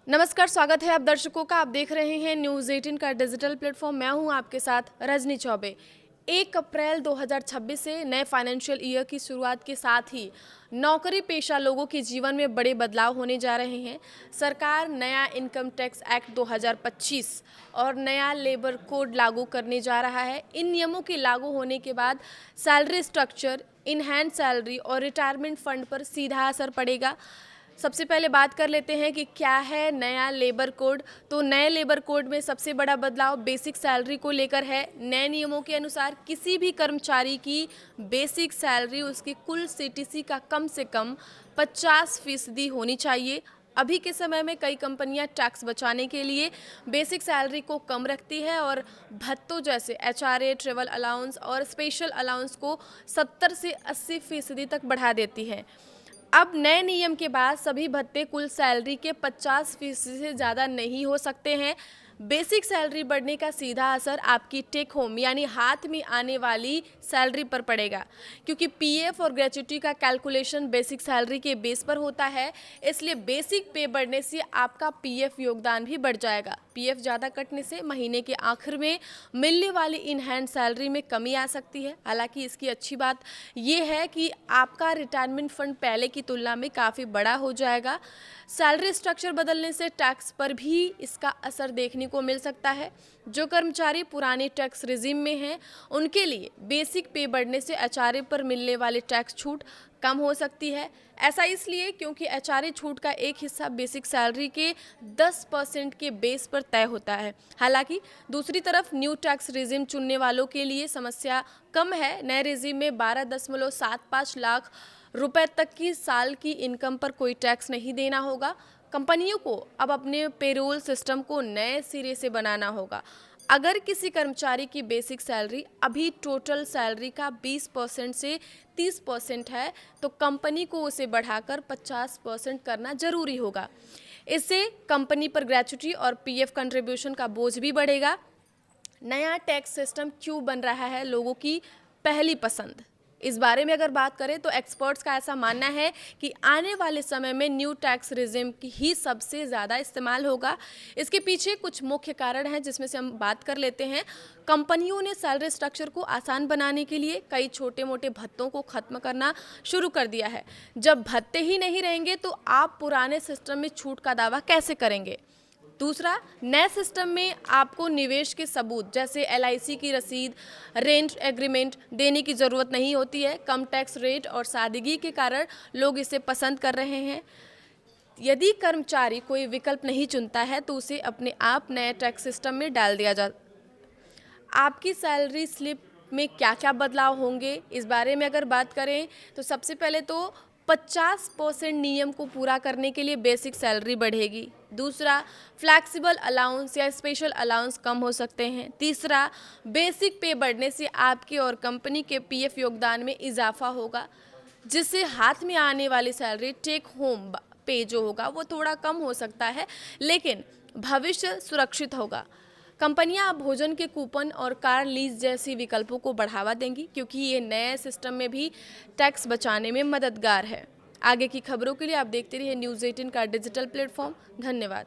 नमस्कार, स्वागत है आप दर्शकों का। आप देख रहे हैं न्यूज़ 18 का डिजिटल प्लेटफॉर्म। मैं हूं आपके साथ रजनी चौबे। 1 अप्रैल 2026 से नए फाइनेंशियल ईयर की शुरुआत के साथ ही नौकरी पेशा लोगों के जीवन में बड़े बदलाव होने जा रहे हैं। सरकार नया इनकम टैक्स एक्ट 2025 और नया लेबर कोड लागू करने जा रहा है। इन नियमों के लागू होने के बाद सैलरी स्ट्रक्चर, इनहैंड सैलरी और रिटायरमेंट फंड पर सीधा असर पड़ेगा। सबसे पहले बात कर लेते हैं कि क्या है नया लेबर कोड। तो नए लेबर कोड में सबसे बड़ा बदलाव बेसिक सैलरी को लेकर है। नए नियमों के अनुसार किसी भी कर्मचारी की बेसिक सैलरी उसकी कुल सीटीसी का कम से कम 50% होनी चाहिए। अभी के समय में कई कंपनियां टैक्स बचाने के लिए बेसिक सैलरी को कम रखती है और भत्तों जैसे एचआरए, ट्रेवल अलाउंस और स्पेशल अलाउंस को 70 से 80% तक बढ़ा देती है। अब नए नियम के बाद सभी भत्ते कुल सैलरी के 50% से ज़्यादा नहीं हो सकते हैं। बेसिक सैलरी बढ़ने का सीधा असर आपकी टेक होम यानी हाथ में आने वाली सैलरी पर पड़ेगा, क्योंकि पीएफ और ग्रेच्युटी का कैलकुलेशन बेसिक सैलरी के बेस पर होता है। इसलिए बेसिक पे बढ़ने से आपका पीएफ योगदान भी बढ़ जाएगा। पीएफ ज़्यादा कटने से महीने के आखिर में मिलने वाली इन हैंड सैलरी में कमी आ सकती है। हालांकि इसकी अच्छी बात यह है कि आपका रिटायरमेंट फंड पहले की तुलना में काफ़ी बड़ा हो जाएगा। सैलरी स्ट्रक्चर बदलने से टैक्स पर भी इसका असर देखने को मिल सकता है। जो कर्मचारी पुराने टैक्स रिजीम में हैं, उनके लिए बेसिक पे बढ़ने से एचआरए पर मिलने वाले टैक्स छूट कम हो सकती है। ऐसा इसलिए क्योंकि एचआरए छूट का एक हिस्सा बेसिक सैलरी के 10% के बेस पर तय होता है। हालांकि दूसरी तरफ न्यू टैक्स रिजीम चुनने वालों के लिए समस्या कम है। नए रिजीम में 12.75 लाख रुपए तक की साल की इनकम पर कोई टैक्स नहीं देना होगा। कंपनियों को अब अपने पेरोल सिस्टम को नए सिरे से बनाना होगा। अगर किसी कर्मचारी की बेसिक सैलरी अभी टोटल सैलरी का 20% से 30% है, तो कंपनी को उसे बढ़ाकर 50% करना जरूरी होगा। इससे कंपनी पर ग्रेच्युटी और पीएफ कंट्रीब्यूशन का बोझ भी बढ़ेगा। नया टैक्स सिस्टम क्यों बन रहा है लोगों की पहली पसंद? इस बारे में अगर बात करें तो एक्सपर्ट्स का ऐसा मानना है कि आने वाले समय में न्यू टैक्स रिजिम की ही सबसे ज़्यादा इस्तेमाल होगा। इसके पीछे कुछ मुख्य कारण हैं, जिसमें से हम बात कर लेते हैं। कंपनियों ने सैलरी स्ट्रक्चर को आसान बनाने के लिए कई छोटे मोटे भत्तों को खत्म करना शुरू कर दिया है। जब भत्ते ही नहीं रहेंगे तो आप पुराने सिस्टम में छूट का दावा कैसे करेंगे? दूसरा, नए सिस्टम में आपको निवेश के सबूत जैसे एलआईसी की रसीद, रेंट एग्रीमेंट देने की ज़रूरत नहीं होती है। कम टैक्स रेट और सादगी के कारण लोग इसे पसंद कर रहे हैं। यदि कर्मचारी कोई विकल्प नहीं चुनता है तो उसे अपने आप नए टैक्स सिस्टम में डाल दिया जा। आपकी सैलरी स्लिप में क्या क्या बदलाव होंगे, इस बारे में अगर बात करें तो सबसे पहले तो 50% नियम को पूरा करने के लिए बेसिक सैलरी बढ़ेगी। दूसरा, फ्लैक्सिबल अलाउंस या स्पेशल अलाउंस कम हो सकते हैं। तीसरा, बेसिक पे बढ़ने से आपके और कंपनी के पीएफ योगदान में इजाफा होगा, जिससे हाथ में आने वाली सैलरी टेक होम पे जो होगा वो थोड़ा कम हो सकता है, लेकिन भविष्य सुरक्षित होगा। कंपनियां अब भोजन के कूपन और कार लीज जैसी विकल्पों को बढ़ावा देंगी, क्योंकि ये नए सिस्टम में भी टैक्स बचाने में मददगार है। आगे की खबरों के लिए आप देखते रहिए न्यूज़ 18 का डिजिटल प्लेटफॉर्म। धन्यवाद।